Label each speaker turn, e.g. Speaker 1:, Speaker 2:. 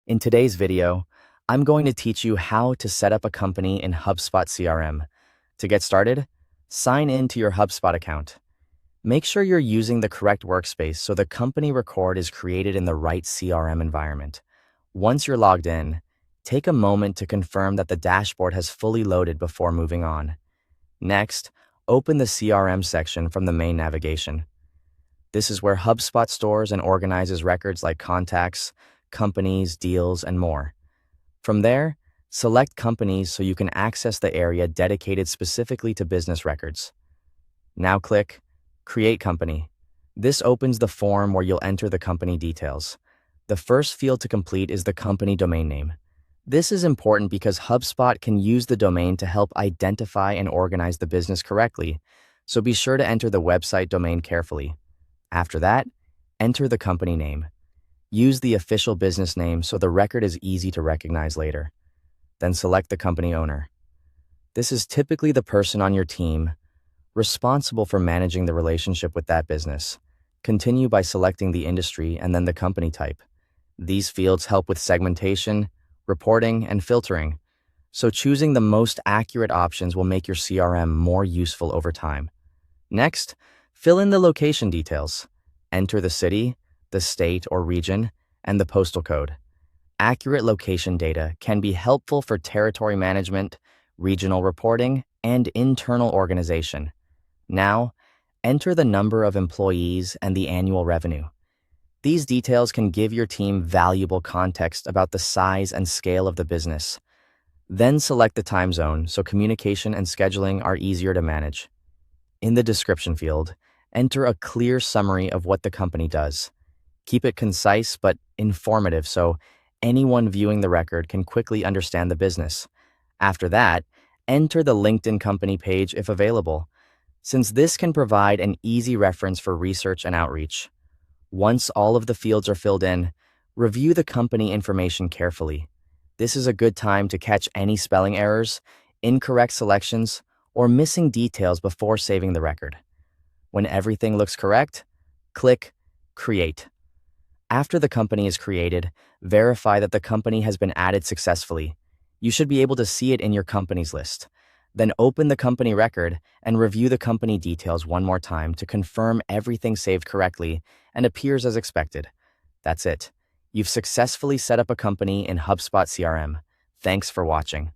Speaker 1: In today's video, I'm going to teach you how to set up a company in HubSpot CRM. To get started, sign in to your HubSpot account. Make sure you're using the correct workspace so the company record is created in the right CRM environment. Once you're logged in, take a moment to confirm that the dashboard has fully loaded before moving on. Next, open the CRM section from the main navigation. This is where HubSpot stores and organizes records like contacts, companies, deals, and more. From there, select companies so you can access the area dedicated specifically to business records. Now click Create Company. This opens the form where you'll enter the company details. The first field to complete is the company domain name. This is important because HubSpot can use the domain to help identify and organize the business correctly, so be sure to enter the website domain carefully. After that, enter the company name. Use the official business name so the record is easy to recognize later. Then select the company owner. This is typically the person on your team responsible for managing the relationship with that business. Continue by selecting the industry and then the company type. These fields help with segmentation, reporting, and filtering, so choosing the most accurate options will make your CRM more useful over time. Next, fill in the location details. Enter the city, the state or region, and the postal code. Accurate location data can be helpful for territory management, regional reporting, and internal organization. Now, enter the number of employees and the annual revenue. These details can give your team valuable context about the size and scale of the business. Then select the time zone so communication and scheduling are easier to manage. In the description field, enter a clear summary of what the company does. Keep it concise but informative so anyone viewing the record can quickly understand the business. After that, enter the LinkedIn company page if available, since this can provide an easy reference for research and outreach. Once all of the fields are filled in, review the company information carefully. This is a good time to catch any spelling errors, incorrect selections, or missing details before saving the record. When everything looks correct, click Create. After the company is created, verify that the company has been added successfully. You should be able to see it in your company's list. Then open the company record and review the company details one more time to confirm everything saved correctly and appears as expected. That's it. You've successfully set up a company in HubSpot CRM. Thanks for watching.